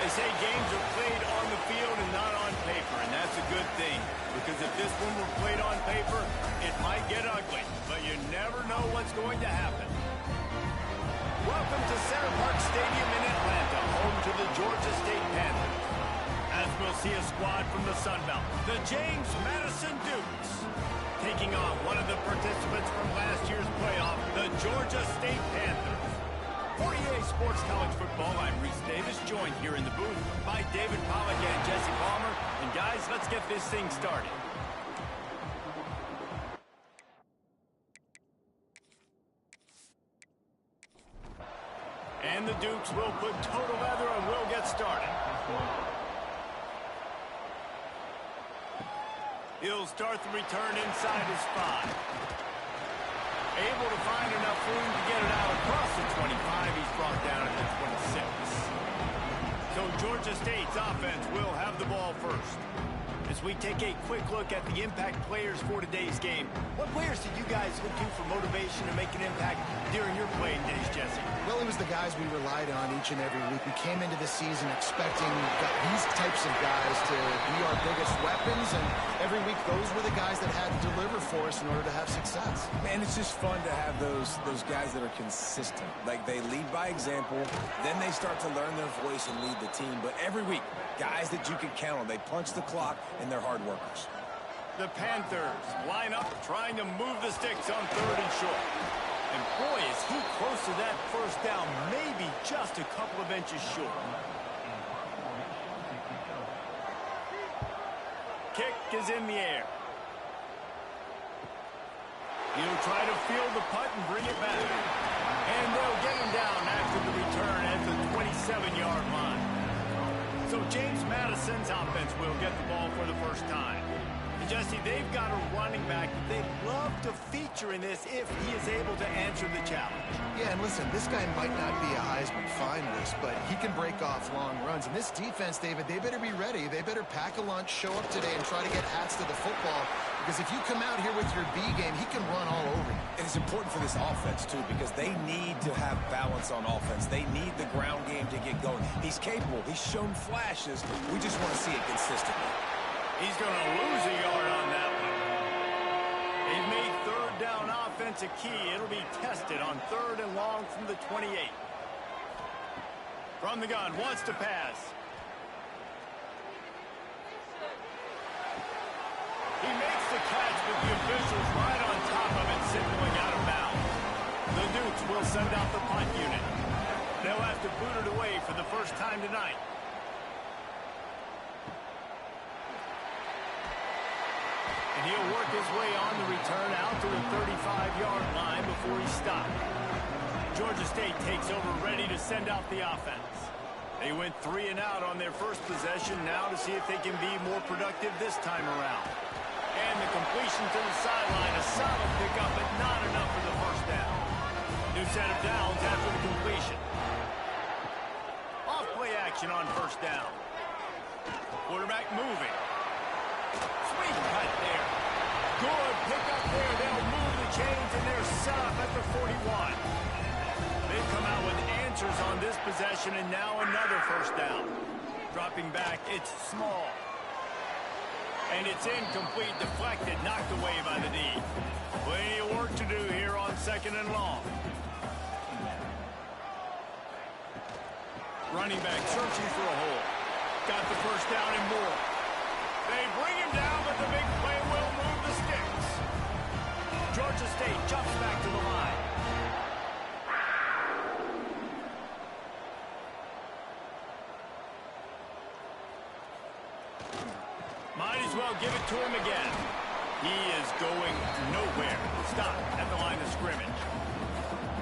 They say games are played on the field and not on paper, and that's a good thing. Because if this one were played on paper, it might get ugly. But you never know what's going to happen. Welcome to Center Park Stadium in Atlanta, home to the Georgia State Panthers. As we'll see a squad from the Sun Belt, the James Madison Dukes. Taking on one of the participants from last year's playoff, the Georgia State Panthers. For EA Sports College Football, I'm Reese Davis, joined here in the booth by David Pollack and Jesse Palmer. And guys, let's get this thing started. And the Dukes will put total leather and we'll get started. He'll start the return inside his 5. Able to find enough room to get it out across the 25. He's brought down at the 26. So Georgia State's offense will have the ball first. As we take a quick look at the impact players for today's game, what players did you guys look to for motivation to make an impact during your playing days, Jesse? Well, it was the guys we relied on each and every week. We came into the season expecting these types of guys to be our biggest weapons, and every week those were the guys that had to deliver for us in order to have success. Man, it's just fun to have those guys that are consistent. Like, they lead by example, then they start to learn their voice and lead the team. But every week, guys that you can count on. They punch the clock, and they're hard workers. The Panthers line up, trying to move the sticks on 3rd and short. And boy, is he close to that first down, maybe just a couple of inches short. Kick is in the air. He'll try to field the punt and bring it back. And they'll get him down after the return at the 27-yard line. So James Madison's offense will get the ball for the first time. And Jesse, they've got a running back that they'd love to feature in this if he is able to answer the challenge. Yeah, and listen, this guy might not be a Heisman finalist, but he can break off long runs. And this defense, David, they better be ready. They better pack a lunch, show up today, and try to get hats to the football. Because if you come out here with your B game, he can run all over you. And it's important for this offense, too, because they need to have balance on offense. They need the ground game to get going. He's capable. He's shown flashes. We just want to see it consistently. He's going to lose a yard on that one. They've made 3rd down offense a key. It'll be tested on 3rd and long from the 28. From the gun, wants to pass. He makes the catch, but the officials right on top of it, signaling out of bounds. The Dukes will send out the punt unit. They'll have to boot it away for the first time tonight. And he'll work his way on the return out to the 35-yard line before he's stopped. Georgia State takes over, ready to send out the offense. They went 3 and out on their first possession, now to see if they can be more productive this time around. And the completion to the sideline, a solid pickup, but not enough for the first down. New set of downs after the completion. Off play action on first down. Quarterback moving. Sweet cut there. Good pickup there. They'll move the chains, and they're set up at the 41. They've come out with answers on this possession, and now another first down. Dropping back, it's small. And it's incomplete, deflected, knocked away by the D. Plenty of work to do here on 2nd and long. Running back searching for a hole. Got the first down and more. They bring him down, but the big play will move the sticks. Georgia State jumps back to the line. Might as well give it to him again. He is going nowhere. Stop at the line of scrimmage.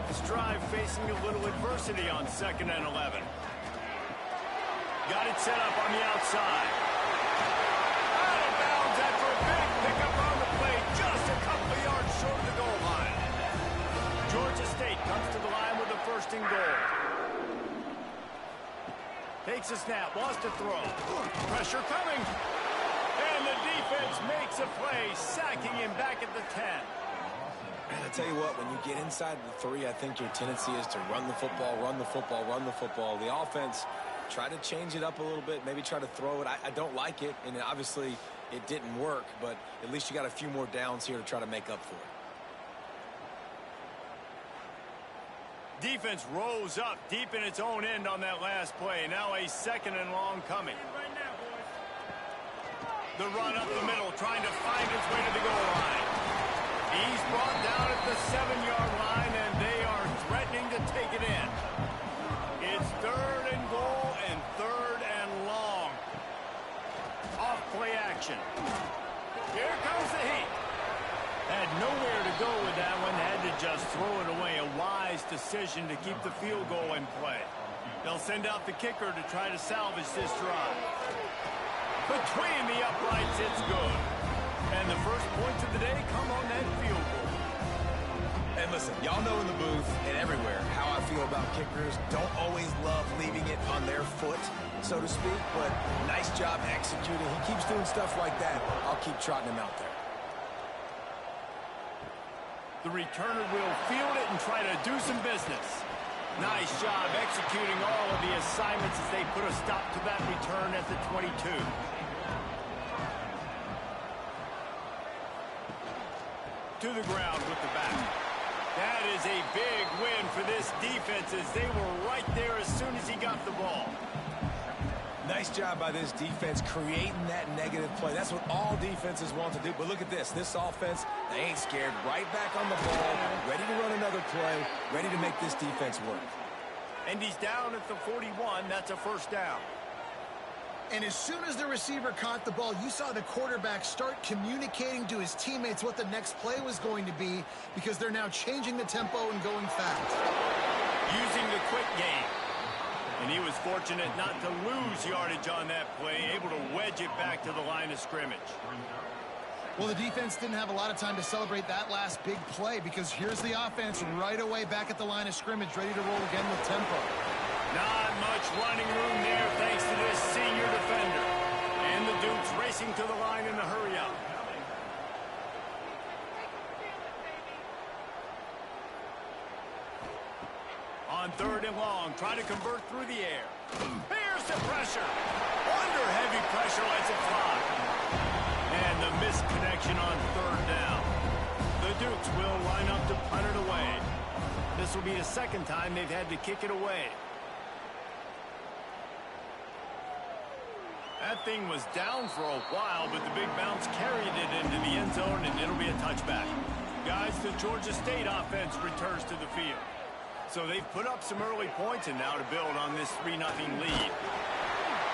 This drive facing a little adversity on 2nd and 11. Got it set up on the outside. Out of bounds after a big pickup on the play, just a couple of yards short of the goal line. Georgia State comes to the line with a 1st and goal. Takes a snap, wants to throw. Pressure coming. And the defense makes a play, sacking him back at the 10. And I tell you what, when you get inside the 3, I think your tendency is to run the football, run the football, run the football. The offense, Try to change it up a little bit, maybe try to throw it. I don't like it, and obviously it didn't work, but at least you got a few more downs here to try to make up for it. Defense rose up deep in its own end on that last play. Now a 2nd and long coming. The run up the middle, trying to find its way to the goal line. He's brought down at the 7-yard line, and they are threatening to take it in. It's 3rd and goal and 3rd and long. Off play action. Here comes the heat. Had nowhere to go with that one. Had to just throw it away. A wise decision to keep the field goal in play. They'll send out the kicker to try to salvage this drive. Between the uprights, it's good. And the first points of the day come on that field goal. And listen, y'all know in the booth and everywhere how I feel about kickers. Don't always love leaving it on their foot, so to speak, but nice job executing. He keeps doing stuff like that. I'll keep trotting him out there. The returner will field it and try to do some business. Nice job executing all of the assignments as they put a stop to that return at the 22. To the ground with the back. That is a big win for this defense as they were right there as soon as he got the ball. Nice job by this defense creating that negative play. That's what all defenses want to do. But look at this. This offense, they ain't scared. Right back on the ball, ready to run another play, ready to make this defense work. And he's down at the 41. That's a 1st down. And as soon as the receiver caught the ball, you saw the quarterback start communicating to his teammates what the next play was going to be because they're now changing the tempo and going fast. Using the quick game. And he was fortunate not to lose yardage on that play, able to wedge it back to the line of scrimmage. Well, the defense didn't have a lot of time to celebrate that last big play because here's the offense right away back at the line of scrimmage, ready to roll again with tempo. Not much running room there thanks to this senior defender. And the Dukes racing to the line in a hurry-up. On 3rd and long, try to convert through the air. Here's the pressure. Under heavy pressure, lets it fly. And the misconnection on 3rd down. The Dukes will line up to punt it away. This will be the 2nd time they've had to kick it away. That thing was down for a while, but the big bounce carried it into the end zone, and it'll be a touchback. Guys, the Georgia State offense returns to the field. So they've put up some early points and now to build on this 3-0 lead.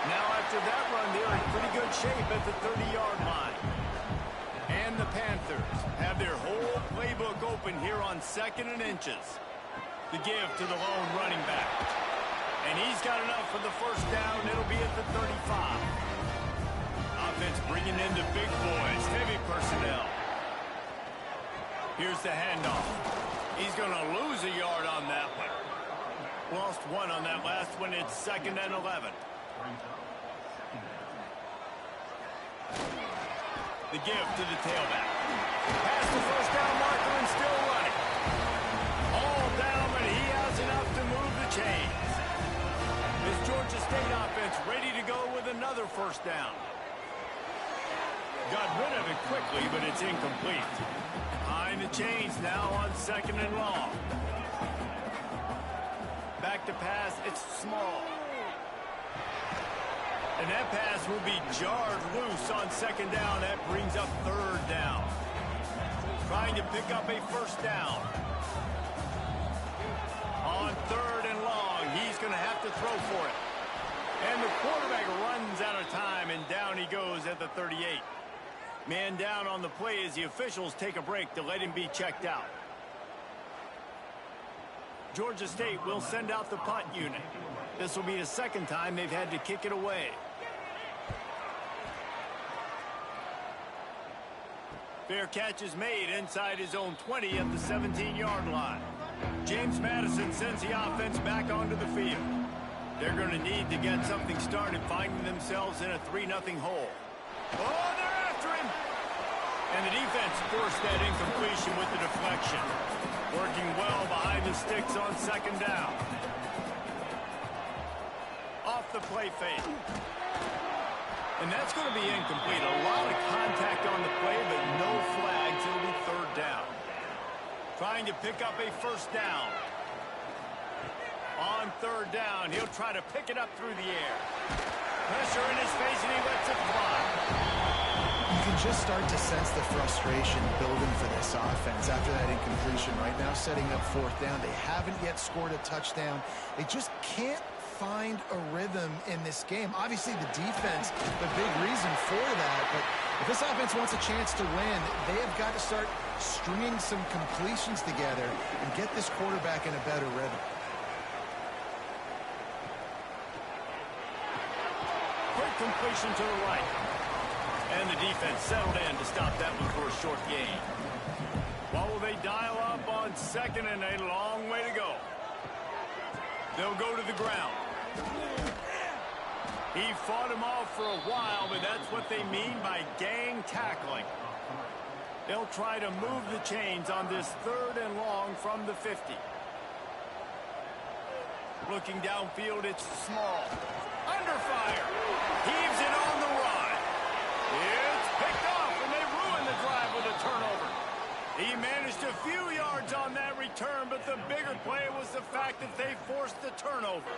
Now after that run, they're in pretty good shape at the 30-yard line. And the Panthers have their whole playbook open here on 2nd and inches. The give to the lone running back. And he's got enough for the 1st down. It'll be at the 35. Offense bringing in the big boys, heavy personnel. Here's the handoff. He's going to lose a yard on that one. Lost 1 on that last one. It's 2nd and 11. The give to the tailback. Past the 1st down marker and still running. All down, but he has enough to move the chains. This Georgia State offense ready to go with another 1st down. Got rid of it quickly, but it's incomplete. Behind the chains now on 2nd and long. Back to pass, it's small. And that pass will be jarred loose on 2nd down. That brings up 3rd down. Trying to pick up a 1st down. On 3rd and long, he's going to have to throw for it. And the quarterback runs out of time, and down he goes at the 38. Man down on the play as the officials take a break to let him be checked out. Georgia State will send out the punt unit. This will be the 2nd time they've had to kick it away. Fair catch is made inside his own 20 at the 17-yard line. James Madison sends the offense back onto the field. They're going to need to get something started, finding themselves in a 3-0 hole. Oh, they're after him! And the defense forced that incompletion with the deflection. Working well behind the sticks on 2nd down. Off the play fake. And that's going to be incomplete. A lot of contact on the play, but no flags. It'll be third down. Trying to pick up a first down. On third down, he'll try to pick it up through the air. Pressure in his face, and he lets it fly. You can just start to sense the frustration building for this offense after that incompletion. Right now, setting up fourth down. They haven't yet scored a touchdown. They just can't find a rhythm in this game. Obviously, the defense, the big reason for that. But if this offense wants a chance to win, they have got to start stringing some completions together and get this quarterback in a better rhythm. Quick completion to the right. And the defense settled in to stop that one for a short gain. What will they dial up on second and a long way to go? They'll go to the ground. He fought him off for a while, but that's what they mean by gang tackling. They'll try to move the chains on this third and long from the 50. Looking downfield, it's small. Under fire. Heaves it on the run. It's picked off, and they ruin the drive with a turnover. He managed a few yards on that return, but the bigger play was the fact that they forced the turnover.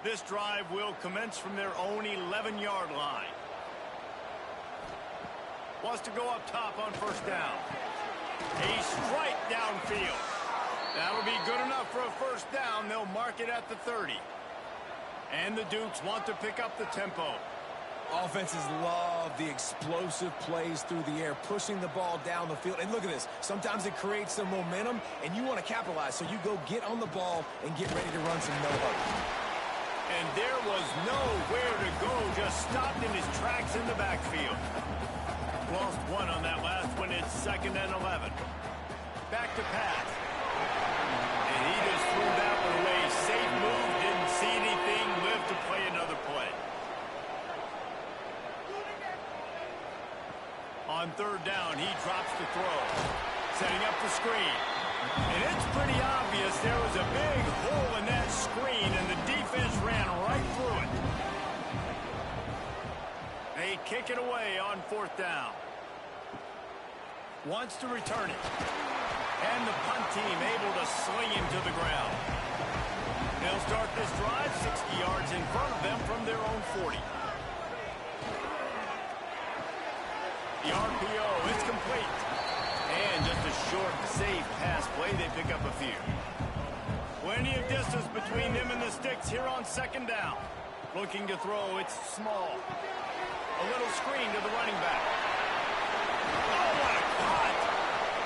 This drive will commence from their own 11-yard line. Wants to go up top on first down. A strike downfield. That'll be good enough for a first down. They'll mark it at the 30. And the Dukes want to pick up the tempo. Offenses love the explosive plays through the air, pushing the ball down the field. And look at this. Sometimes it creates some momentum, and you want to capitalize. So you go get on the ball and get ready to run some no-huddle. And there was nowhere to go, just stopped in his tracks in the backfield. Lost one on that last one. It's 2nd and 11. Back to pass. And he just threw that one away. Safe move, didn't see anything, lived to play another play. On third down, he drops the throw. Setting up the screen. And it's pretty obvious there was a big hole in that screen, and the defense ran right through it. They kick it away on fourth down. Wants to return it. And the punt team able to sling him to the ground. They'll start this drive 60 yards in front of them from their own 40. The RPO is complete. And just a short, safe pass play. They pick up a few. Plenty of distance between them and the sticks here on second down. Looking to throw. It's small. A little screen to the running back. Oh, what a cut!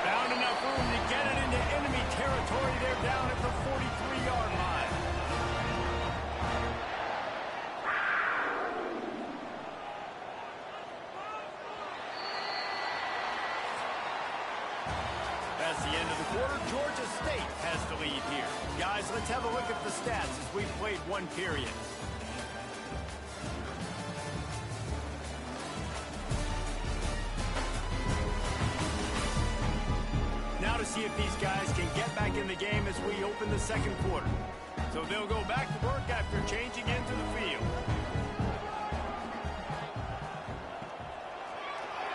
Found enough room to get it into enemy territory. They're down at the 43-yard line. That's the end of the quarter. Georgia State has the lead here. Guys, let's have a look at the stats as we've played one period. Now to see if these guys can get back in the game as we open the second quarter. So they'll go back to work after changing into the field.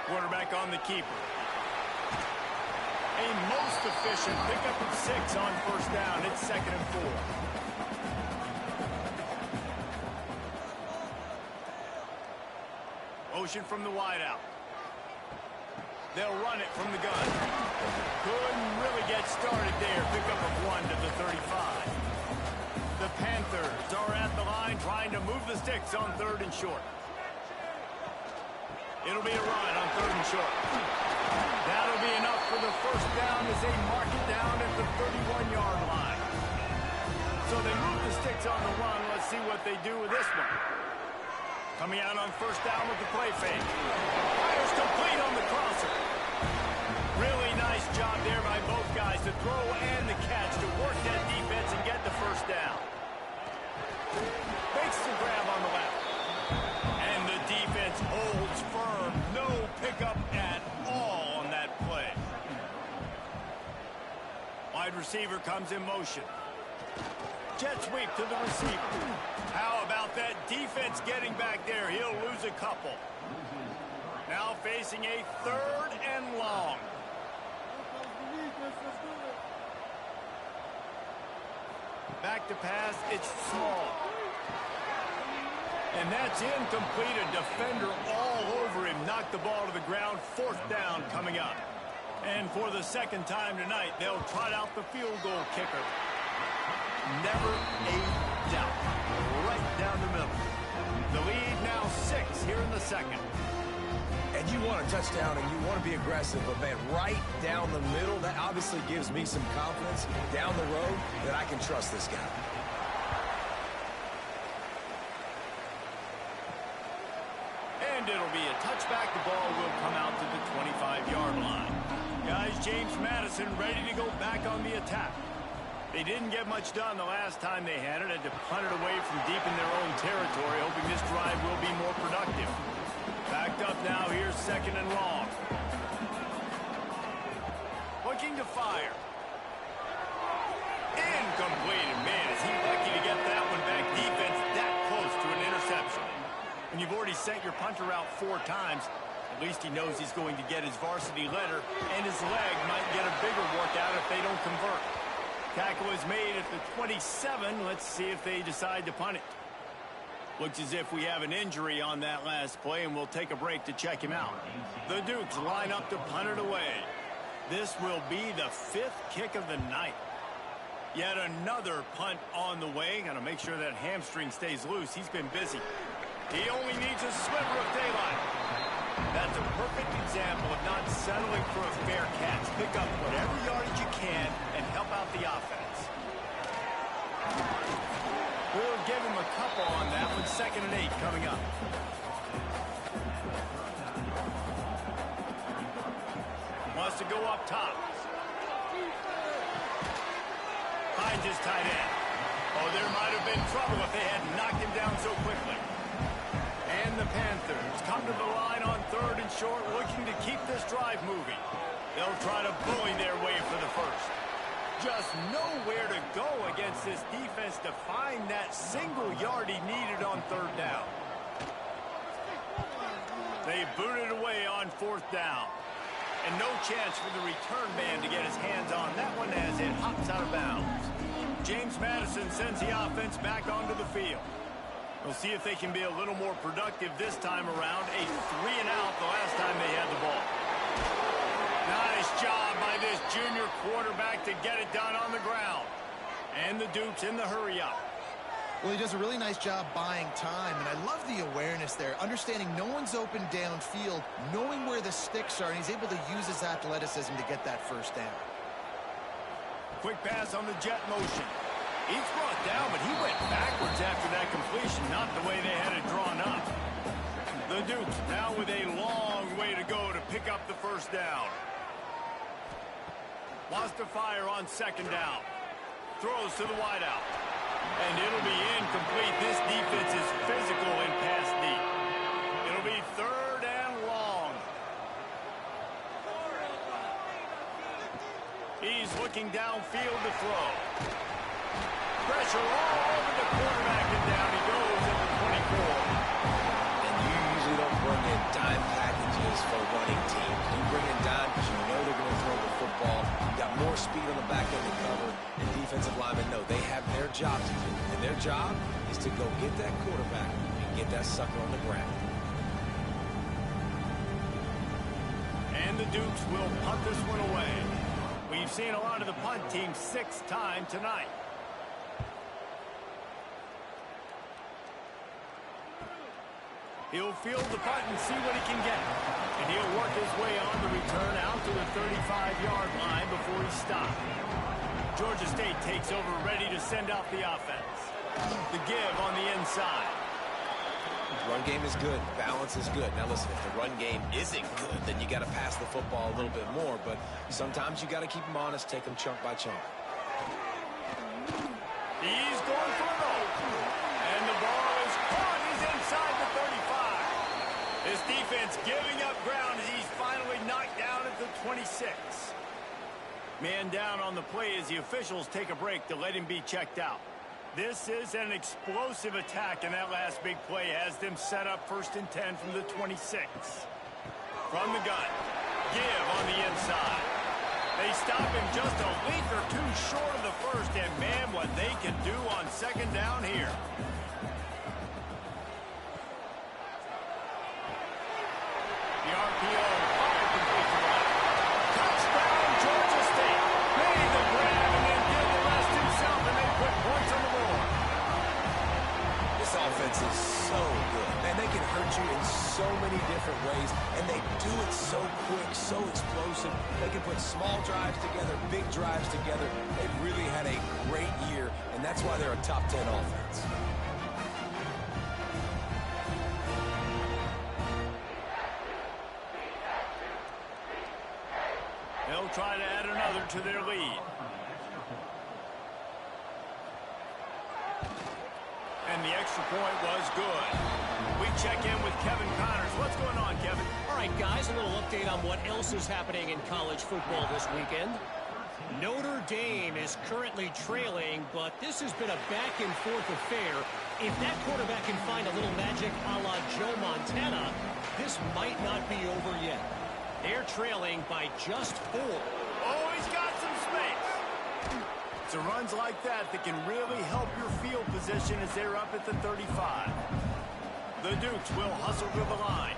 Quarterback on the keeper. A most efficient pickup of 6 on first down. It's 2nd and 4. Motion from the wideout. They'll run it from the gun. Couldn't really get started there. Pickup of 1 to the 35. The Panthers are at the line trying to move the sticks on 3rd and short. It'll be a run on 3rd and short. That'll be enough for the first down as they mark it down at the 31-yard line. So they move the sticks on the run. Let's see what they do with this one. Coming out on first down with the play fake. Fires complete on the crosser. Really nice job there by both guys to throw and the catch to work that defense and get the first down. receiver comes in motion. Jet sweep to the receiver. How about that defense getting back there? He'll lose a couple. Now facing a 3rd and long. Back to pass, it's small. And that's incomplete. A defender all over him. Knocked the ball to the ground. 4th down coming up. And for the 2nd time tonight, they'll trot out the field goal kicker. Never a doubt. Right down the middle. The lead now 6 here in the 2nd. And you want a touchdown and you want to be aggressive, but man, right down the middle, that obviously gives me some confidence down the road that I can trust this guy. And it'll be a touchback. The ball will come out to the 25-yard line. Guys, James Madison ready to go back on the attack. They didn't get much done the last time they had it. Had to punt it away from deep in their own territory, hoping this drive will be more productive. Backed up now, here's 2nd and long. Looking to fire. Incomplete. And man, is he lucky to get that one back. Defense that close to an interception. When you've already sent your punter out 4 times, at least he knows he's going to get his varsity letter, and his leg might get a bigger workout if they don't convert. Tackle is made at the 27. Let's see if they decide to punt it. Looks as if we have an injury on that last play, and we'll take a break to check him out. The Dukes line up to punt it away. This will be the 5th kick of the night. Yet another punt on the way. Got to make sure that hamstring stays loose. He's been busy. He only needs a sliver of daylight. That's a perfect example of not settling for a fair catch. Pick up whatever yardage you can and help out the offense. We'll give him a couple on that one. 2nd and 8 coming up. Wants to go up top. Finds his tight end. Oh, there might have been trouble if they had knocked him down so quickly. And the Panthers come to the line on 3rd and short, looking to keep this drive moving. They'll try to bully their way for the 1st. Just nowhere to go against this defense to find that single yard he needed on 3rd down. They boot it away on 4th down. And no chance for the return man to get his hands on that one as it hops out of bounds. James Madison sends the offense back onto the field. We'll see if they can be a little more productive this time around. A 3-and-out the last time they had the ball. Nice job by this junior quarterback to get it done on the ground. And the Dukes in the hurry-up. Well, he does a really nice job buying time, and I love the awareness there, understanding no one's open downfield, knowing where the sticks are, and he's able to use his athleticism to get that 1st down. Quick pass on the jet motion. He's brought down, but he went backwards after that completion, not the way they had it drawn up. The Dukes now with a long way to go to pick up the 1st down. Wants to fire on 2nd down. Throws to the wideout. And it'll be incomplete. This defense is physical and pass deep. It'll be 3rd and long. He's looking downfield to throw. Pressure all over the quarterback, and down he goes at the 24. And you usually don't bring in dime packages for running teams. You bring in dime because you know they're going to throw the football. You got more speed on the back end to cover, and defensive linemen know they have their job to do. And their job is to go get that quarterback and get that sucker on the ground. And the Dukes will punt this one away. We've seen a lot of the punt team 6th time tonight. He'll field the punt and see what he can get. And he'll work his way on the return out to the 35-yard line before he stopped. Georgia State takes over, ready to send out the offense. The give on the inside. The run game is good. Balance is good. Now listen, if the run game isn't good, then you got to pass the football a little bit more. But sometimes you got to keep them honest, take them chunk by chunk. He's going for it all. And the ball is caught. He's inside the 35. This defense giving up ground as he's finally knocked down at the 26. Man down on the play as the officials take a break to let him be checked out. This is an explosive attack, and that last big play has them set up 1st and 10 from the 26. From the gun, give on the inside. They stop him just a length or two short of the first, and man, what they can do on 2nd down here. The RPO fired complete to the left. Touchdown, Georgia State. Made the grab and then did the rest himself, and they put points on the board. This offense is so good. Man, they can hurt you in so many different ways, and they do it so quick, so explosive. They can put small drives together, big drives together. They've really had a great year, and that's why they're a top 10 offense. They'll try to add another to their lead. And the extra point was good. We check in with Kevin Connors. What's going on, Kevin? All right, guys, a little update on what else is happening in college football this weekend. Notre Dame is currently trailing, but this has been a back-and-forth affair. If that quarterback can find a little magic a la Joe Montana, this might not be over yet. They're trailing by just 4. Oh, he's got some space. It's a runs like that that can really help your field position as they're up at the 35. The Dukes will hustle to the line.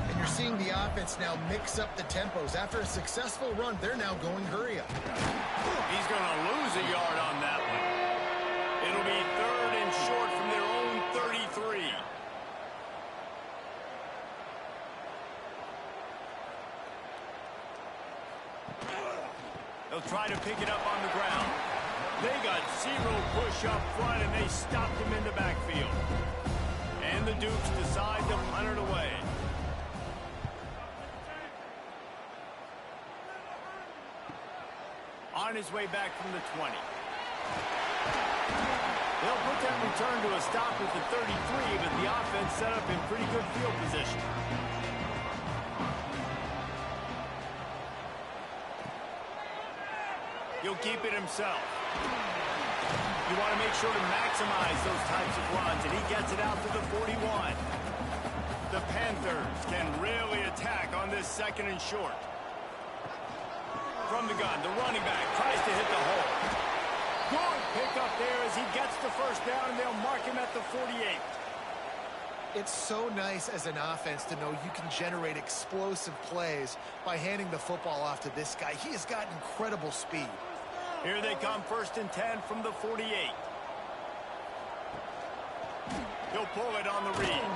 And you're seeing the offense now mix up the tempos. After a successful run, they're now going hurry up. He's going to lose a yard on that one. It'll be 3rd and short from their own 33. They'll try to pick it up on the ground. They got 0 push up front, and they stopped him in the backfield. And the Dukes decide to punt it away. On his way back from the 20. They'll put that return to a stop at the 33, but the offense set up in pretty good field position. He'll keep it himself. You want to make sure to maximize those types of runs, and he gets it out to the 41. The Panthers can really attack on this 2nd and short. From the gun, the running back tries to hit the hole. Good pickup there as he gets the 1st down, and they'll mark him at the 48. It's so nice as an offense to know you can generate explosive plays by handing the football off to this guy. He has got incredible speed. Here they come, 1st and 10 from the 48. He'll pull it on the read.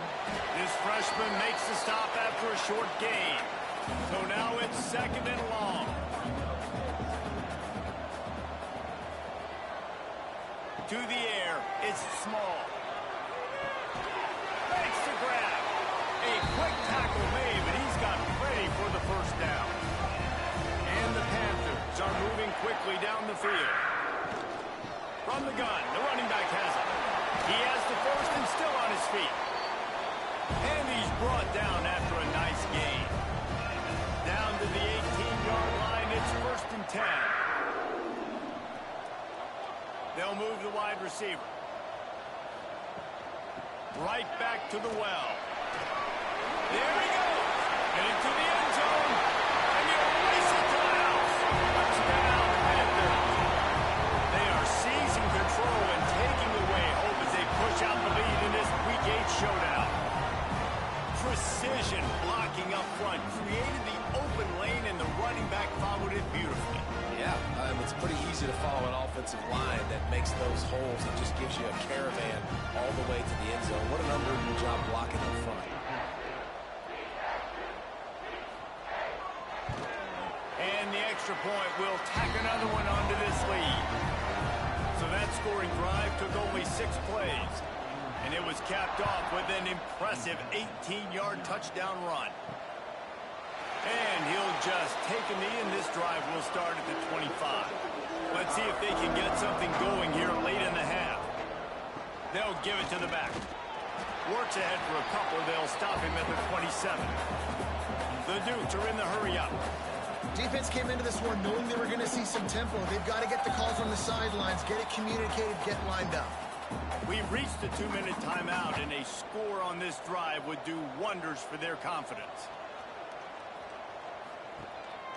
This freshman makes the stop after a short gain. So now it's 2nd and long. To the air, it's Small. Makes the grab. A quick tackle made, but he's got ready for the 1st down. And the Panthers are moving quickly down the field. From the gun, the running back has it. He has the 1st and still on his feet. And he's brought down after a nice gain. Down to the 18-yard line, it's 1st and 10. They'll move the wide receiver. Right back to the well. There he goes. And into the end zone. And he'll race it to the house. Touchdown, Panthers. They are seizing control and taking away hope as they push out the lead in this Week 8 showdown. Precision blocking up front created the open lane, and the running back followed it beautifully. Yeah, it's pretty easy to follow an offensive line that makes those holes and just gives you a caravan all the way to the end zone. What an unbelievable job blocking up front. And the extra point will tack another one onto this lead. So that scoring drive took only 6 plays. And it was capped off with an impressive 18-yard touchdown run. And he'll just take a knee, and this drive will start at the 25. Let's see if they can get something going here late in the half. They'll give it to the back. Works ahead for a couple. They'll stop him at the 27. The Dukes are in the hurry up. Defense came into this one knowing they were going to see some tempo. They've got to get the call from the sidelines, get it communicated, get lined up. We've reached the 2-minute timeout, and a score on this drive would do wonders for their confidence.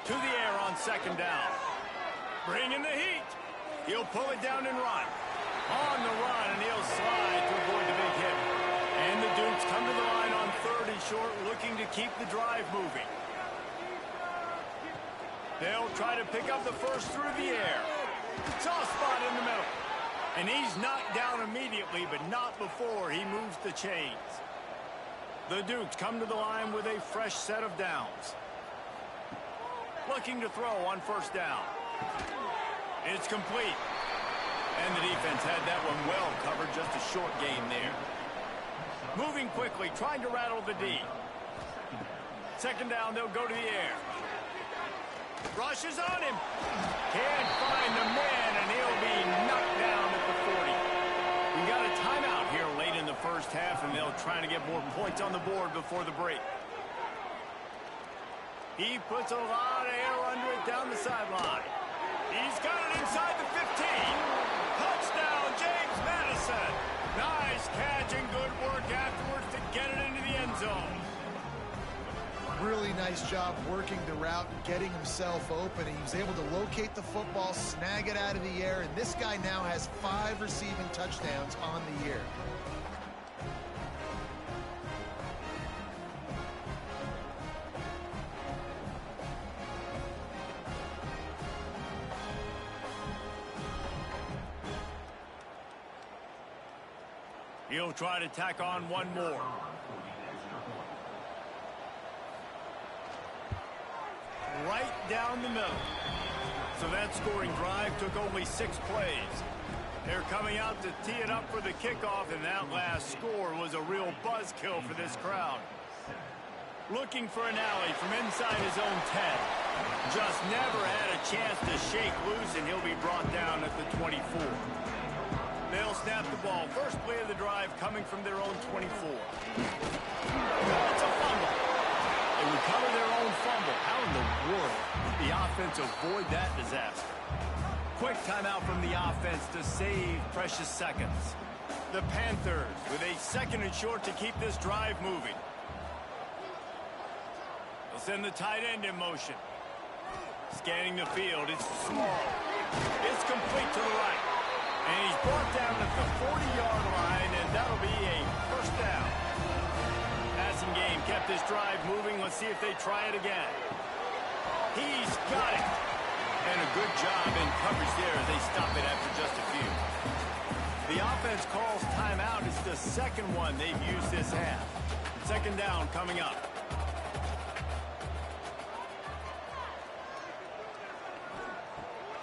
To the air on second down. Bringing the heat. He'll pull it down and run. On the run, and he'll slide to avoid the big hit. And the Dukes come to the line on 3rd and short, looking to keep the drive moving. They'll try to pick up the first through the air. Soft spot in the middle. And he's knocked down immediately, but not before he moves the chains. The Dukes come to the line with a fresh set of downs. Looking to throw on first down. It's complete. And the defense had that one well covered, just a short gain there. Moving quickly, trying to rattle the D. Second down, they'll go to the air. Rushes on him. Can't find the man, and he'll be knocked down at the 40. We got a timeout here late in the first half, and they'll try to get more points on the board before the break. He puts a lot of air under it down the sideline. He's got it inside the 15. Touchdown, James Madison. Nice catch and good work afterwards to get it into the end zone. Really nice job working the route and getting himself open. He was able to locate the football, snag it out of the air, and this guy now has 5 receiving touchdowns on the year. He'll try to tack on one more. Right down the middle. So that scoring drive took only 6 plays. They're coming out to tee it up for the kickoff, and that last score was a real buzzkill for this crowd. Looking for an alley from inside his own 10. Just never had a chance to shake loose, and he'll be brought down at the 24. They'll snap the ball. First play of the drive coming from their own 24. It's a fumble. They recover their own fumble. How in the world did the offense avoid that disaster? Quick timeout from the offense to save precious seconds. The Panthers with a 2nd and short to keep this drive moving. They'll send the tight end in motion. Scanning the field. It's small. It's complete to the right. And he's brought down at the 40-yard line, and that'll be a first down. Passing game kept this drive moving. Let's see if they try it again. He's got it. And a good job in coverage there. They stop it after just a few. The offense calls timeout. It's the 2nd one they've used this half. 2nd down coming up.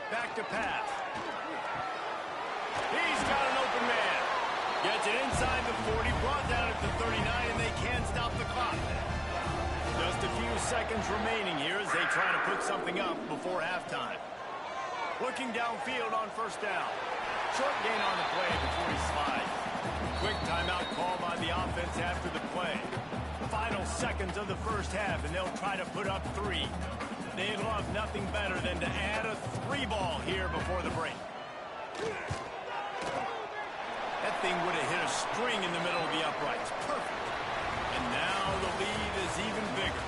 Back to pass. He's got an open man. Gets it inside the 40, brought down at the 39, and they can't stop the clock. Just a few seconds remaining here as they try to put something up before halftime. Looking downfield on first down. Short gain on the play before he slides. Quick timeout call by the offense after the play. Final seconds of the first half, and they'll try to put up 3. They'd love nothing better than to add a 3-ball here before the break. That thing would have hit a string in the middle of the uprights. Perfect. And now the lead is even bigger.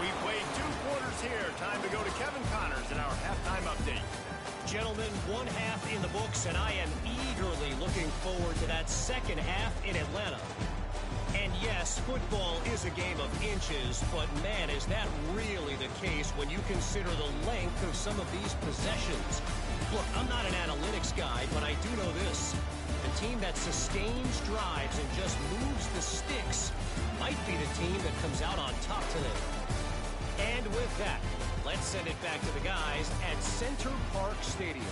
We've played 2 quarters here. Time to go to Kevin Connors in our halftime update. Gentlemen, 1 half in the books, and I am eagerly looking forward to that 2nd half in Atlanta. And yes, football is a game of inches, but man, is that really the case when you consider the length of some of these possessions. Look, I'm not an analytics guy, but I do know this. A team that sustains drives and just moves the sticks might be the team that comes out on top today. And with that, let's send it back to the guys at Center Park Stadium.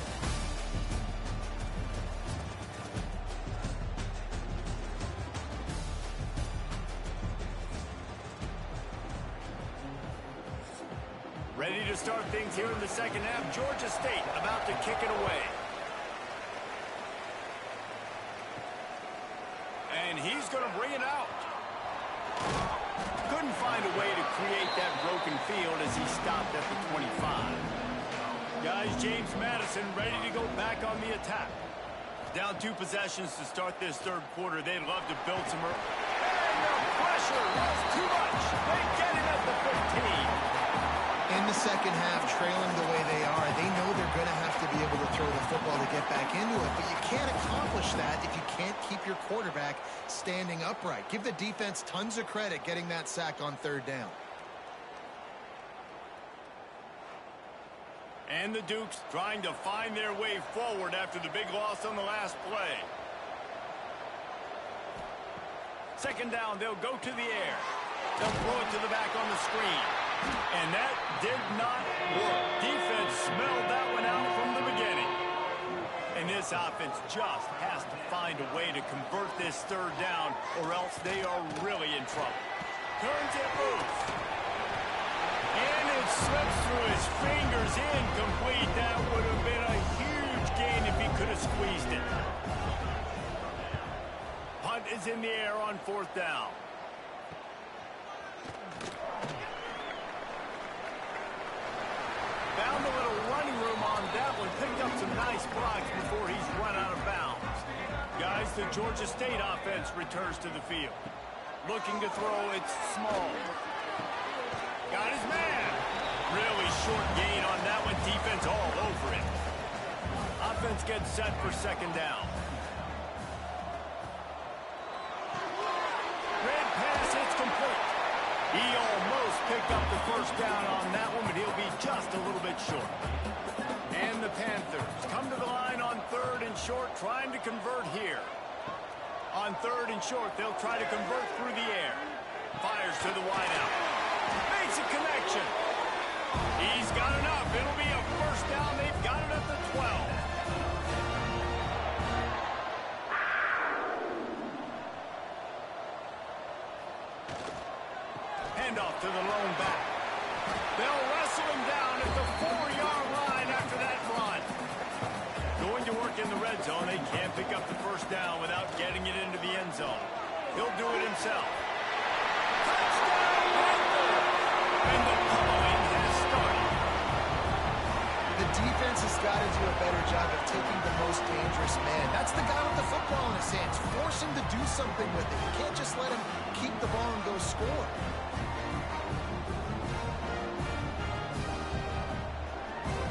Ready to start things here in the 2nd half. Georgia State about to kick it away. And he's going to bring it out. couldn't find a way to create that broken field as he stopped at the 25. Guys, James Madison ready to go back on the attack. Down 2 possessions to start this third quarter. They'd love to build some... And the pressure was too much. They get it at the 15. In the second half, trailing the way they are, they know they're going to have to be able to throw the football to get back into it, but you can't accomplish that if you can't keep your quarterback standing upright. Give the defense tons of credit getting that sack on third down. And the Dukes trying to find their way forward after the big loss on the last play. Second down, they'll go to the air. They'll throw it to the back on the screen. And that did not work. Defense smelled that one out from the beginning. And this offense just has to find a way to convert this third down, or else they are really in trouble. Turns it loose. And it slips through his fingers, incomplete. That would have been a huge gain if he could have squeezed it. Punt is in the air on fourth down. Found a little running room on that one. Picked up some nice blocks before he's run out of bounds. Guys, the Georgia State offense returns to the field. Looking to throw, it's small. Got his man. Really short gain on that one. Defense all over it. Offense gets set for second down. Red pass, it's complete. He almost picked up the first down on that one, but he'll be just a little bit short. And the Panthers come to the line on third and short, trying to convert here. On third and short, they'll try to convert through the air. Fires to the wideout. Makes a connection. He's got enough. It'll be a first down. They've got it at the 12. Handoff to the lone back. They'll wrestle him down at the 4-yard line after that run. Going to work in the red zone. They can't pick up the first down without getting it into the end zone. He'll do it himself. And the pummeling has started. The defense has got to do a better job of taking the most dangerous man. That's the guy with the football in his hands. Force him to do something with it. You can't just let him keep the ball and go score.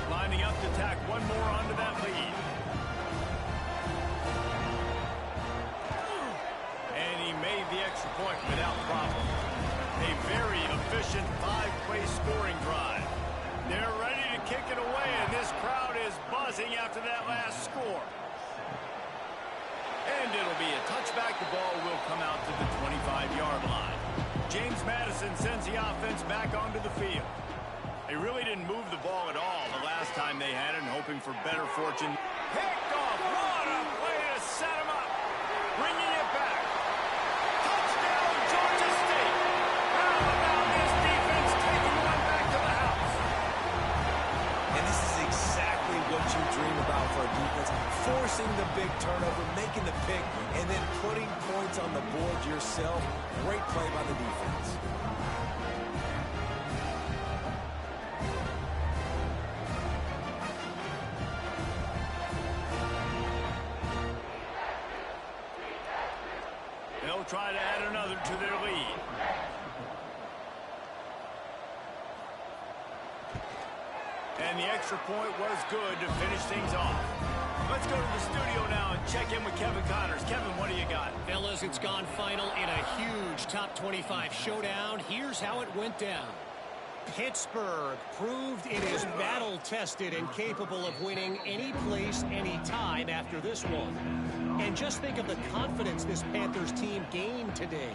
Lining up to tack one more onto that lead. And he made the extra point without problem. A very efficient 5-play scoring drive. They're ready to kick it away, and this crowd is buzzing after that last score. And it'll be a touchback. The ball will come out to the 25-yard line. James Madison sends the offense back onto the field. They really didn't move the ball at all the last time they had it, and hoping for better fortune. Picked off. What a play to set him up. Bringing it back. Touchdown, Georgia State. How about this defense taking one back to the house? And this is exactly what you dream about for a defense. Forcing the big turnover, making the pick, and then putting points on the board yourself. Great play by the defense. They'll try to add another to their lead. And the extra point was good to finish things off. Let's go to the studio now and check in with Kevin Connors. Kevin, what do you got? Fellas, it's gone final in a huge top 25 showdown. Here's how it went down. Pittsburgh proved it is battle-tested and capable of winning any place, any time after this one. And just think of the confidence this Panthers team gained today.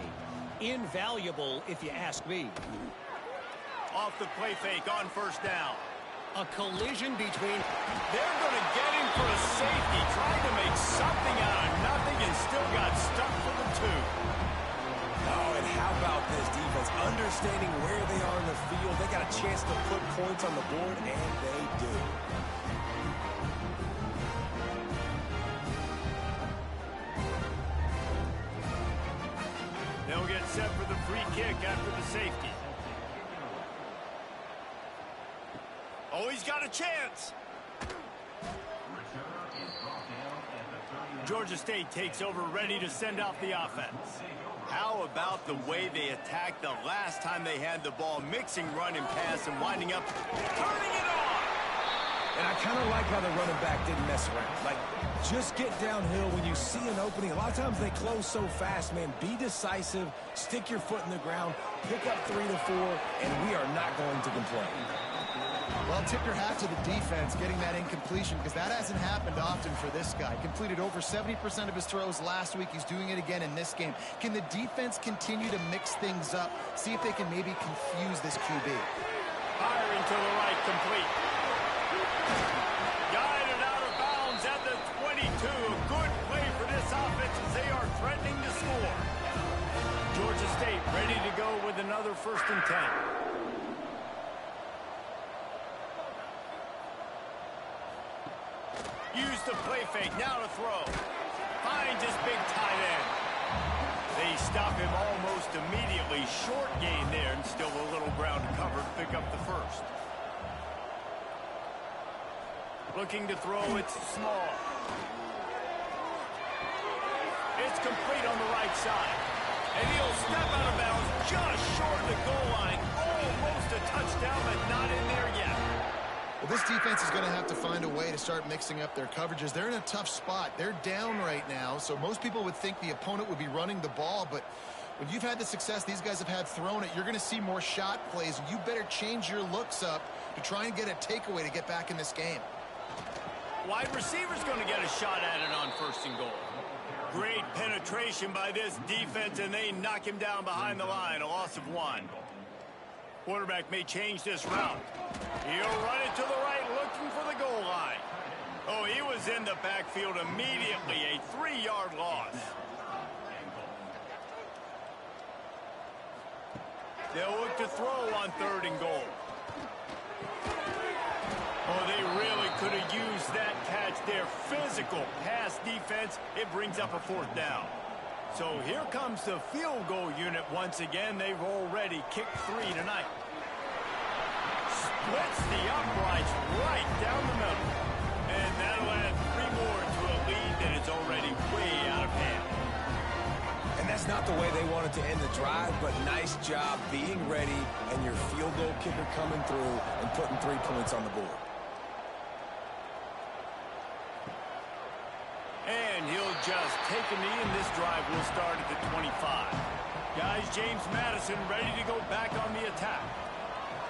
Invaluable, if you ask me. Off the play fake on first down. A collision between... They're going to get him for a safety, trying to make something out of nothing, and still got stuck for the 2. Oh, and how about this defense? Understanding where they are in the field, they got a chance to put points on the board, and they do. They'll get set for the free kick after the safety. Oh, he's got a chance. Georgia State takes over, ready to send out the offense. How about the way they attacked the last time they had the ball, mixing run and pass and winding up, turning it on. And I kind of like how the running back didn't mess around. Like, just get downhill when you see an opening. A lot of times they close so fast, man. Be decisive, stick your foot in the ground, pick up 3 to 4, and we are not going to complain. Well, tip your hat to the defense getting that incompletion, because that hasn't happened often for this guy. Completed over 70% of his throws last week. He's doing it again in this game. Can the defense continue to mix things up? See if they can maybe confuse this QB. Firing to the right, complete. Guided out of bounds at the 22. A good play for this offense as they are threatening to score. Georgia State ready to go with another 1st and 10. Use the play fake, now to throw. Finds his big tight end. They stop him almost immediately. Short gain there, and still a little ground to cover to pick up the 1st. Looking to throw, it's small. It's complete on the right side. And he'll step out of bounds just short of the goal line. Almost a touchdown, but not in there yet. Well, this defense is going to have to find a way to start mixing up their coverages. They're in a tough spot. They're down right now, so most people would think the opponent would be running the ball, but when you've had the success these guys have had throwing it, you're going to see more shot plays. You better change your looks up to try and get a takeaway to get back in this game. Wide receiver's going to get a shot at it on 1st and goal. Great penetration by this defense, and they knock him down behind the line, a loss of 1. Quarterback may change this route. He'll run it to the right, looking for the goal line. Oh, he was in the backfield immediately, a 3-yard loss. They'll look to throw on 3rd and goal. Oh, they really could have used that catch there. Physical pass defense. It brings up a 4th down. So here comes the field goal unit once again. They've already kicked 3 tonight. Splits the uprights right down the middle. And that'll add 3 more to a lead that is already way out of hand. And that's not the way they wanted to end the drive, but nice job being ready and your field goal kicker coming through and putting 3 points on the board. And he'll just take a knee, and this drive will start at the 25. Guys, James Madison ready to go back on the attack.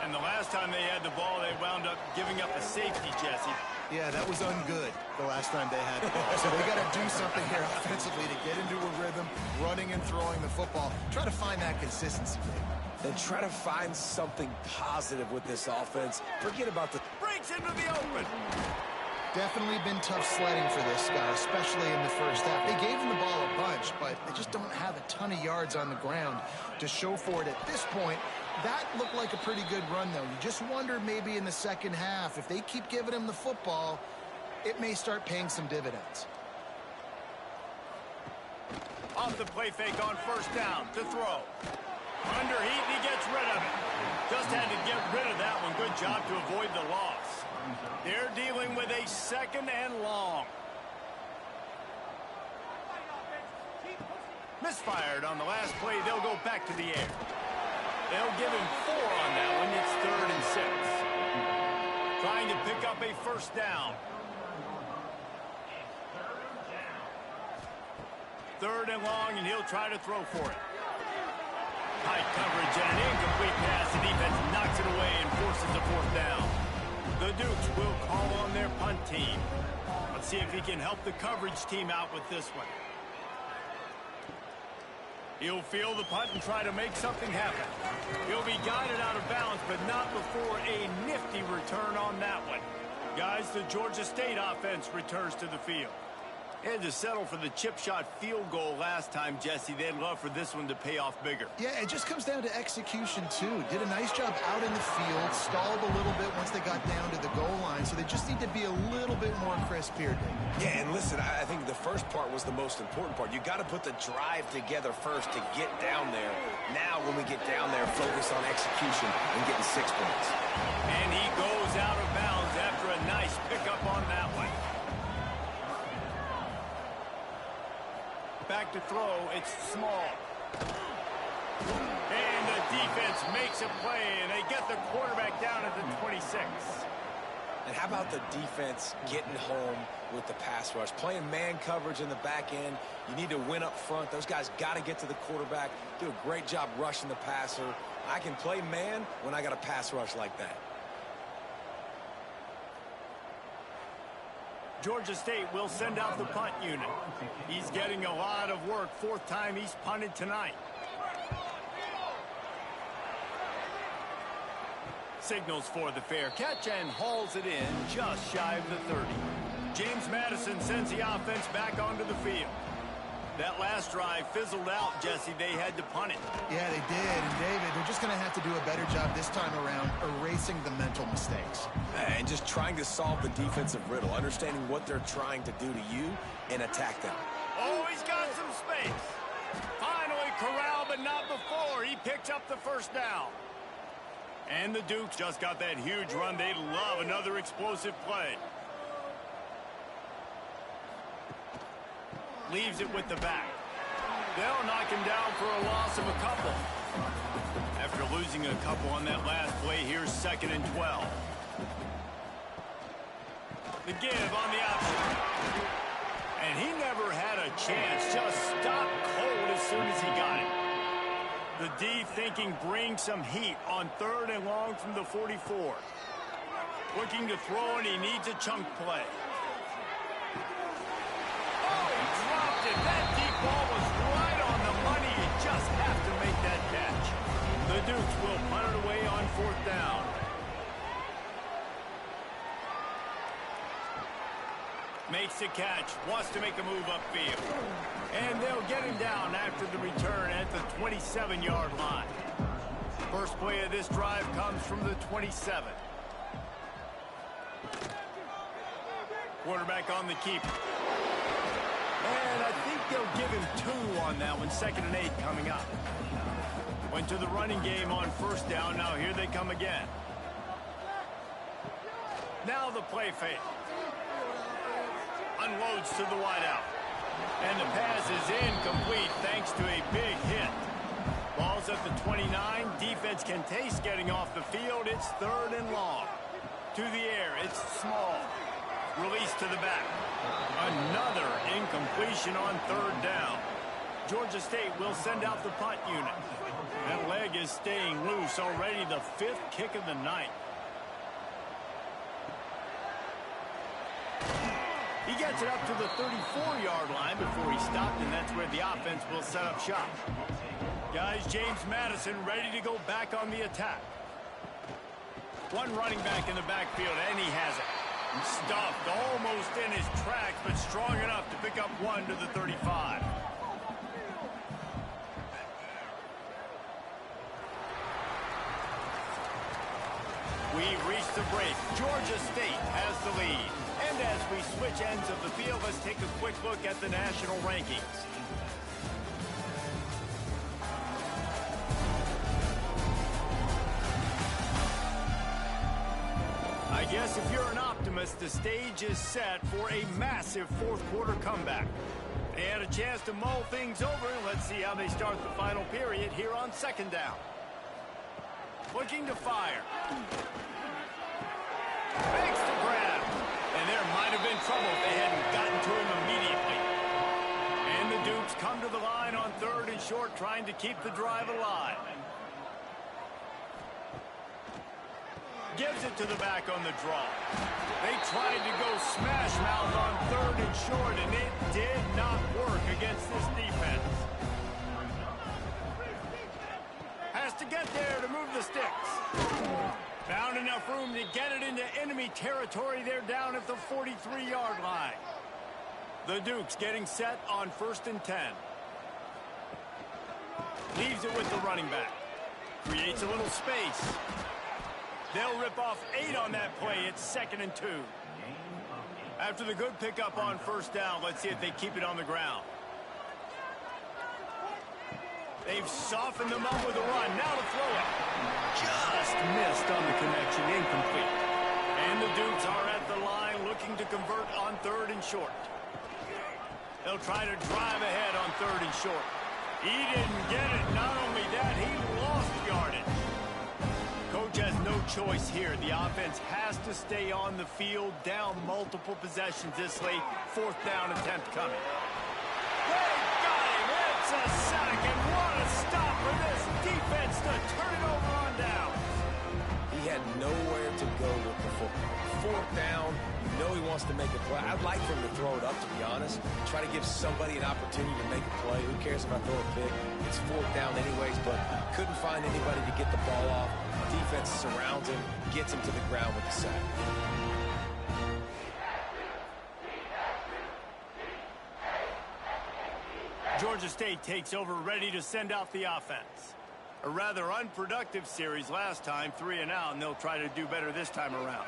And the last time they had the ball, they wound up giving up a safety, Jesse. Yeah, that was ungood the last time they had the ball. So they got to do something here offensively to get into a rhythm, running and throwing the football. Try to find that consistency. And try to find something positive with this offense. Forget about the... Breaks into the open. Definitely been tough sledding for this guy, especially in the first half. They gave him the ball a bunch, but they just don't have a ton of yards on the ground to show for it at this point. That looked like a pretty good run, though. You just wonder maybe in the second half, if they keep giving him the football, it may start paying some dividends. Off the play fake on 1st down to throw. Under heat, and he gets rid of it. Just had to get rid of that one. Good job to avoid the loss. They're dealing with a 2nd and long. Misfired on the last play. They'll go back to the air. They'll give him 4 on that one. It's 3rd and 6. Trying to pick up a 1st down. 3rd and long, and he'll try to throw for it. High coverage and an incomplete pass. The defense knocks it away and forces a 4th down. The Dukes will call on their punt team. Let's see if he can help the coverage team out with this one. He'll field the punt and try to make something happen. He'll be guided out of bounds, but not before a nifty return on that one. Guys, the Georgia State offense returns to the field. Had to settle for the chip shot field goal last time, Jesse. They'd love for this one to pay off bigger. Yeah, it just comes down to execution, too. Did a nice job out in the field, stalled a little bit once they got down to the goal line, so they just need to be a little bit more crisp here, Dave. Yeah, and listen, I think the first part was the most important part. You got to put the drive together first to get down there. Now, when we get down there, focus on execution and getting 6 points. And he goes out of bounds after a nice pickup on that one. Back to throw, it's Small. And the defense makes a play, and they get the quarterback down at the 26. And how about the defense getting home with the pass rush? Playing man coverage in the back end. You need to win up front. Those guys got to get to the quarterback, do a great job rushing the passer. I can play man when I got a pass rush like that. Georgia State will send out the punt unit. He's getting a lot of work. 4th time he's punted tonight. Signals for the fair catch and hauls it in just shy of the 30. James Madison sends the offense back onto the field. That last drive fizzled out, Jesse. They had to punt it. Yeah, they did. And, David, they're just going to have to do a better job this time around erasing the mental mistakes. And just trying to solve the defensive riddle, understanding what they're trying to do to you and attack them. Oh, he's got some space. Finally corralled, but not before. He picks up the first down. And the Dukes just got that huge run. They love another explosive play. Leaves it with the back. They'll knock him down for a loss of a couple. After losing a couple on that last play, here's 2nd and 12. The give on the option. And he never had a chance. Just stopped cold as soon as he got it. The D thinking bring some heat on 3rd and long from the 44. Looking to throw, and he needs a chunk play. That deep ball was right on the money. You just have to make that catch. The Dukes will punt it away on 4th down. Makes the catch, wants to make a move upfield. And they'll get him down after the return at the 27-yard line. First play of this drive comes from the 27. Quarterback on the keeper. And I think they'll give him 2 on that one. 2nd and 8 coming up. Went to the running game on 1st down. Now here they come again. Now the play fake. Unloads to the wideout. And the pass is incomplete thanks to a big hit. Ball's at the 29. Defense can taste getting off the field. It's 3rd and long. To the air. It's Small. Release to the back. Another incompletion on 3rd down. Georgia State will send out the punt unit. That leg is staying loose already. The 5th kick of the night. He gets it up to the 34-yard line before he stopped, and that's where the offense will set up shop. Guys, James Madison ready to go back on the attack. One running back in the backfield, and he has it. Stuffed almost in his tracks, but strong enough to pick up 1 to the 35. We've reached the break. Georgia State has the lead. And as we switch ends of the field, let's take a quick look at the national rankings. I guess if you're an optimist, the stage is set for a massive 4th quarter comeback. They had a chance to mull things over. Let's see how they start the final period here on 2nd down. Looking to fire. Makes the grab. And there might have been trouble if they hadn't gotten to him immediately. And the Dukes come to the line on 3rd and short, trying to keep the drive alive. Gives it to the back on the draw. They tried to go smash mouth on 3rd and short, and it did not work against this defense. Has to get there to move the sticks. Found enough room to get it into enemy territory. They're down at the 43-yard line. The Dukes getting set on 1st and 10. Leaves it with the running back. Creates a little space. They'll rip off 8 on that play. It's 2nd and 2. After the good pickup on 1st down, let's see if they keep it on the ground. They've softened them up with a run. Now to throw it. Just missed on the connection. Incomplete. And the Dukes are at the line looking to convert on 3rd and short. They'll try to drive ahead on 3rd and short. He didn't get it. Not only that, he lost yardage. Coach has no choice here. The offense has to stay on the field, down multiple possessions this late. 4th down attempt coming. They got him. It's a sack, and what a stop for this defense to turn it over on downs. He had nowhere to go with the football. 4th down, you know he wants to make a play. I'd like for him to throw it up, to be honest. Try to give somebody an opportunity to make a play. Who cares if I throw a pick? It's 4th down anyways, but couldn't find anybody to get the ball off. Defense surrounds him, gets him to the ground with the sack. Georgia State takes over, ready to send out the offense. A rather unproductive series last time, 3 and out, and they'll try to do better this time around.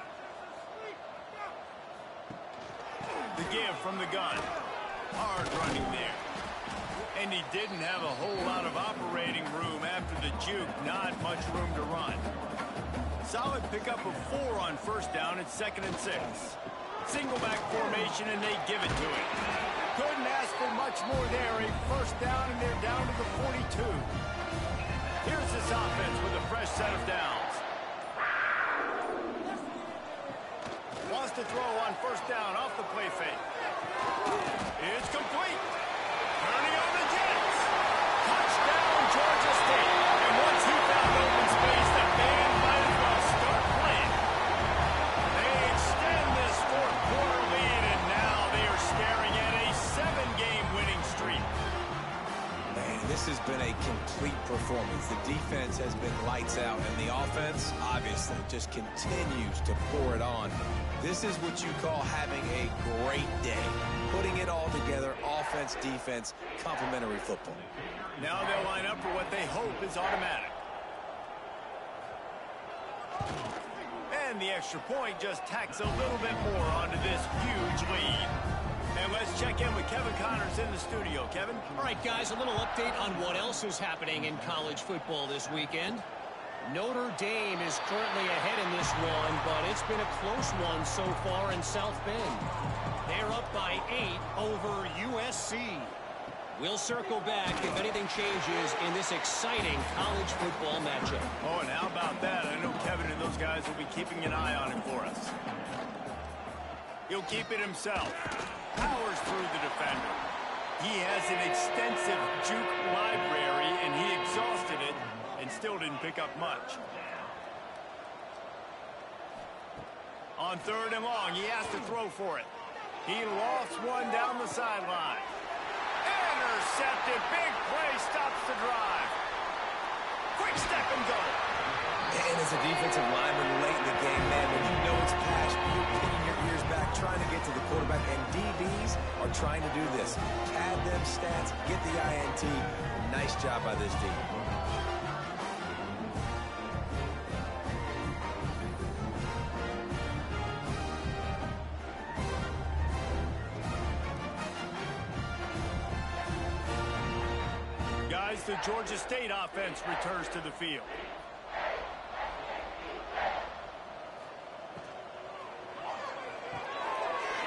The give from the gun. Hard running there. And he didn't have a whole lot of operating room after the juke. Not much room to run. Solid pickup of 4 on 1st down. It's 2nd and 6. Single back formation, and they give it to him. Couldn't ask for much more there. A 1st down, and they're down to the 42. Here's this offense with a fresh set of downs. Wants to throw on 1st down off the play fake. It's complete. Turning on the Jets. Touchdown, Georgia State. And once he found open space, the band might as well start playing. They extend this 4th quarter lead, and now they are staring at a 7-game winning streak. Man, this has been a complete performance. The defense has been lights out, and the offense, obviously, just continues to pour it on. This is what you call having a great day. Putting it all together, offense, defense, complementary football. Now they'll line up for what they hope is automatic. And the extra point just tacks a little bit more onto this huge lead. And let's check in with Kevin Connors in the studio. Kevin? All right, guys, a little update on what else is happening in college football this weekend. Notre Dame is currently ahead in this one, but it's been a close one so far in South Bend. They're up by 8 over USC. We'll circle back if anything changes in this exciting college football matchup. Oh, and how about that? I know Kevin and those guys will be keeping an eye on it for us. He'll keep it himself. Powers through the defender. He has an extensive juke library, and he exhausted it and still didn't pick up much. On 3rd and long, he has to throw for it. He lost one down the sideline. Intercepted. Big play stops the drive. Quick step and go. And as a defensive lineman late in the game, man, when you know it's past, you're pinning your ears back, trying to get to the quarterback, and DBs are trying to do this. Pad them stats, get the INT. Nice job by this team. Guys, the Georgia State offense returns to the field.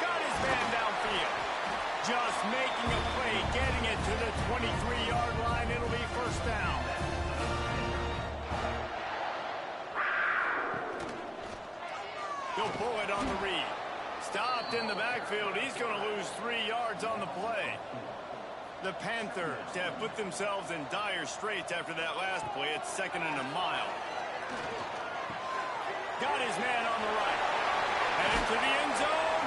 Got his man downfield. Just making a play, getting it to the 23-yard line. It'll be 1st down. He'll pull it on the read. Stopped in the backfield. He's going to lose 3 yards on the play. The Panthers have put themselves in dire straits after that last play. It's 2nd and a mile. Got his man on the right. Heading to the end zone.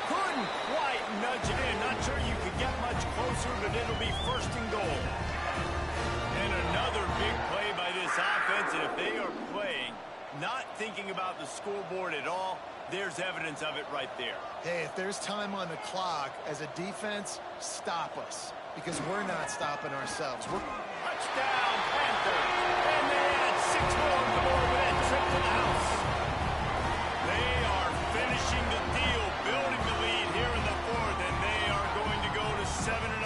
Couldn't quite nudge it in. Not sure you could get much closer, but it'll be 1st and goal. And another big play by this offense, and if they are playing Not thinking about the scoreboard at all. There's evidence of it right there. Hey, if there's time on the clock, as a defense, stop us. Because we're not stopping ourselves. Touchdown, Panthers. And they add 6 more on the board with that trip to the house. They are finishing the deal, building the lead here in the fourth, and they are going to go to 7-0.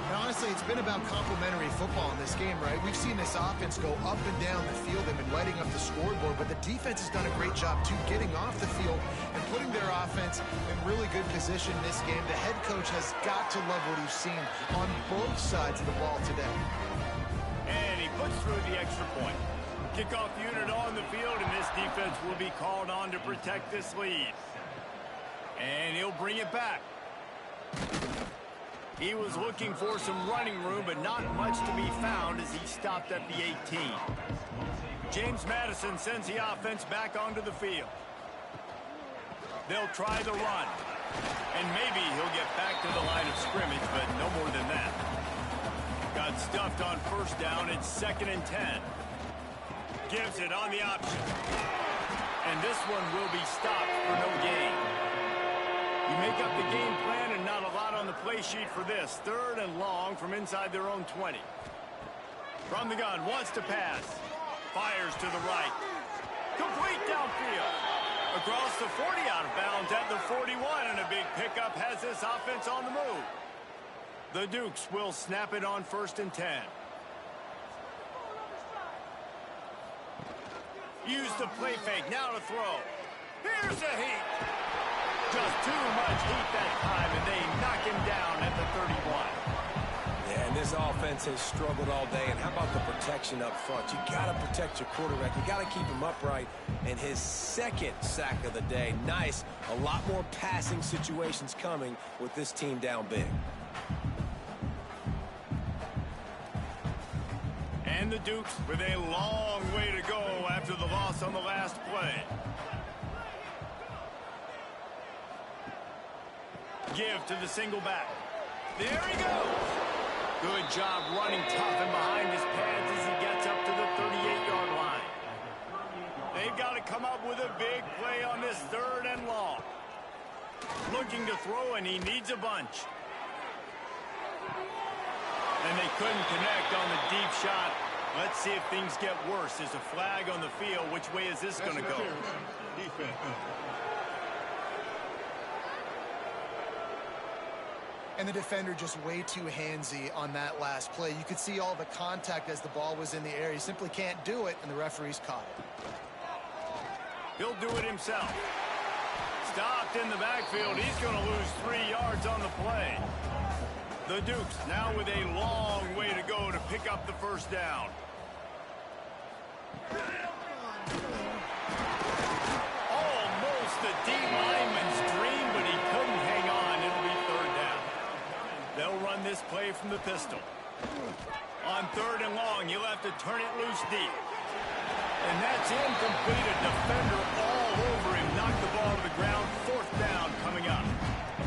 Now, honestly, it's been about complementary football in this game, right? We've seen this offense go up and down the field. They've been lighting up the scoreboard, but the defense has done a great job, too, getting off the field and putting their offense in really good position in this game. The head coach has got to love what he's seen on both sides of the ball today. And he puts through the extra point. Kickoff unit on the field, and this defense will be called on to protect this lead. And he'll bring it back. He was looking for some running room, but not much to be found as he stopped at the 18. James Madison sends the offense back onto the field. They'll try the run. And maybe he'll get back to the line of scrimmage, but no more than that. Got stuffed on first down. It's 2nd and 10. Gives it on the option. And this one will be stopped for no gain. You make up the game plan and not a lot on the play sheet for this. 3rd and long from inside their own 20. From the gun, wants to pass. Fires to the right. Complete downfield. Across the 40, out of bounds at the 41, and a big pickup has this offense on the move. The Dukes will snap it on 1st and 10. Use the play fake, now to throw. Here's a heat. Just too much heat that time, and they knock him down at the 31. Yeah, and this offense has struggled all day. And how about the protection up front? You got to protect your quarterback. You got to keep him upright. And his 2nd sack of the day. Nice. A lot more passing situations coming with this team down big. And the Dukes with a long way to go after the loss on the last play. Give to the single back. There he goes. Good job running tough and behind his pads as he gets up to the 38-yard line. They've got to come up with a big play on this 3rd and long. Looking to throw, and he needs a bunch. And they couldn't connect on the deep shot. Let's see if things get worse. There's a flag on the field. Which way is this going to go? Defense. And the defender just way too handsy on that last play. You could see all the contact as the ball was in the air. He simply can't do it, and the referee's caught it. He'll do it himself. Stopped in the backfield. He's going to lose 3 yards on the play. The Dukes now with a long way to go to pick up the 1st down. Almost a D lineman's dream, but he couldn't hang on. It'll be 3rd down. They'll run this play from the pistol. On 3rd and long, you'll have to turn it loose deep. And that's incomplete. A defender all over him. Knocked the ball to the ground. 4th down coming up.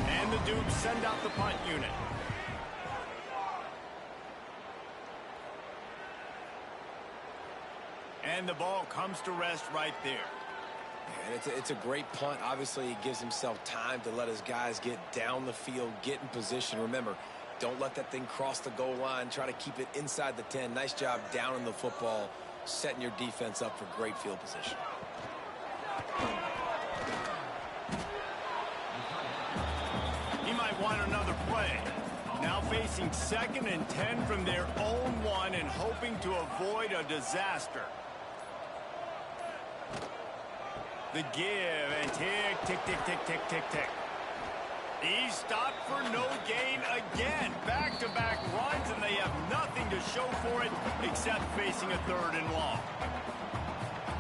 And the Dukes send out the punt unit. And the ball comes to rest right there. And it's a great punt. Obviously, he gives himself time to let his guys get down the field, get in position. Remember, don't let that thing cross the goal line. Try to keep it inside the 10. Nice job down in the football, setting your defense up for great field position. He might want another play. Now facing 2nd and 10 from their own 1 and hoping to avoid a disaster. The give, and tick, tick, tick, tick, tick, tick, tick. He's stopped for no gain again. Back-to-back runs, and they have nothing to show for it except facing a 3rd and long.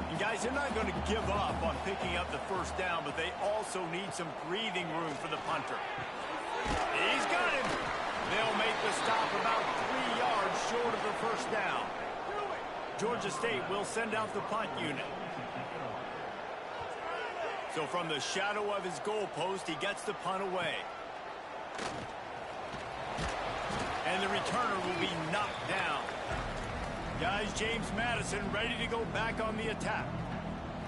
And guys, they're not going to give up on picking up the 1st down, but they also need some breathing room for the punter. He's got him. They'll make the stop about 3 yards short of the 1st down. Georgia State will send out the punt unit. So from the shadow of his goalpost, he gets the punt away. And the returner will be knocked down. Guys, James Madison ready to go back on the attack.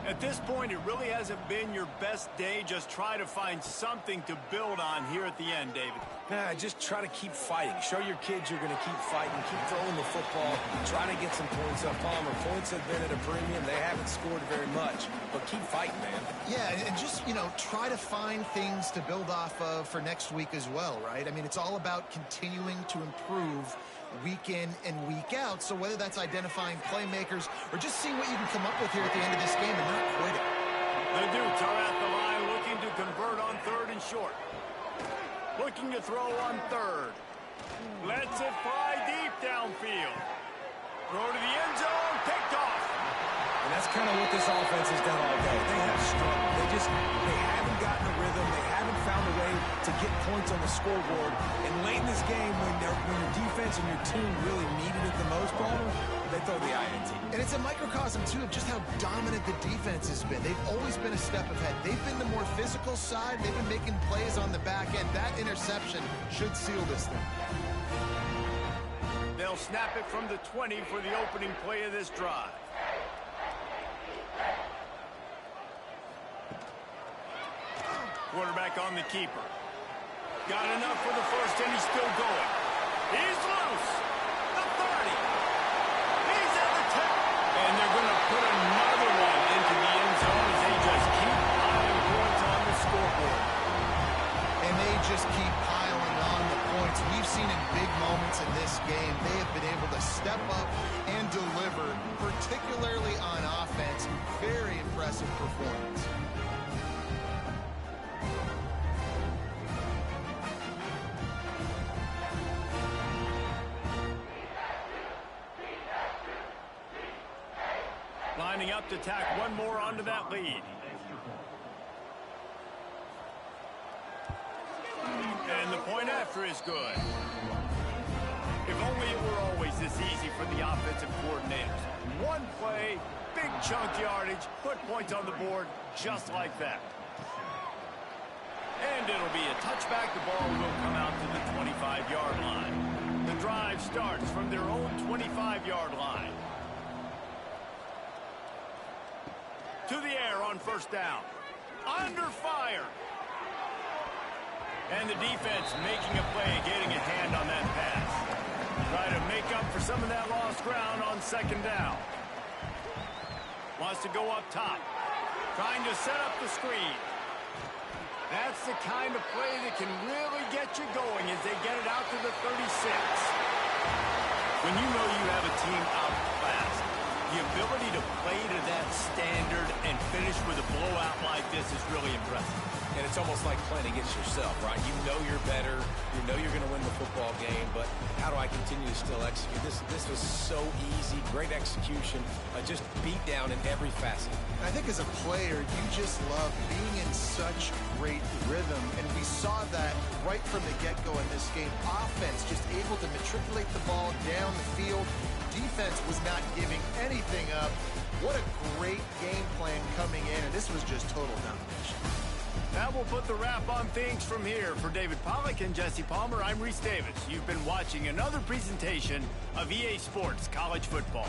At this point, it really hasn't been your best day. Just try to find something to build on here at the end, David. Nah, just try to keep fighting. Show your kids you're going to keep fighting. Keep throwing the football. Try to get some points up. Palmer, points have been at a premium. They haven't scored very much, but keep fighting, man. Yeah, and just, try to find things to build off of for next week as well, right? I mean, it's all about continuing to improve week in and week out. So whether that's identifying playmakers or just seeing what you can come up with here at the end of this game and not quitting. The Dukes are at the line looking to convert on 3rd and short. Looking to throw on 3rd. Lets it fly deep downfield. Throw to the end zone, picked off. And that's kind of what this offense has done all day. They have struggled. They haven't gotten a rhythm. They haven't found a way to get points on the scoreboard. And late in this game, when your defense and your team really needed it the most, Palmer, they throw the INT. And it's a microcosm, too, of just how dominant the defense has been. They've always been a step ahead. They've been the more physical side. They've been making plays on the back end. That interception should seal this thing. They'll snap it from the 20 for the opening play of this drive. Quarterback on the keeper. Got enough for the first, and he's still going. He's loose. The 30. He's at the 10. And they're going to put another one into the end zone as they just keep piling points on the scoreboard. And they just keep piling on the points. We've seen in big moments in this game, they have been able to step up and deliver, particularly on offense. Very impressive performance. Lining up to tack one more onto that lead. And the point after is good. If only it were always this easy for the offensive coordinators. One play, big chunk yardage, put points on the board just like that. And it'll be a touchback. The ball will come out to the 25-yard line. The drive starts from their own 25-yard line. To the air on first down. Under fire. And the defense making a play, getting a hand on that pass. Try to make up for some of that lost ground on second down. Wants to go up top. Trying to set up the screen. That's the kind of play that can really get you going as they get it out to the 36. When you know you have a team outclassed, the ability to play to that standard and finish with a blowout like this is really impressive. And it's almost like playing against yourself, right? You know you're better. You know you're going to win the football game, but how do I continue to still execute? This was so easy. Great execution. Just beat down in every facet. I think as a player, you just love being in such great rhythm, and we saw that right from the get-go in this game. Offense just able to matriculate the ball down the field. Defense was not giving anything up. What a great game plan coming in, and this was just total domination. That will put the wrap on things from here. For David Pollack and Jesse Palmer, I'm Reese Davis. You've been watching another presentation of EA Sports College Football.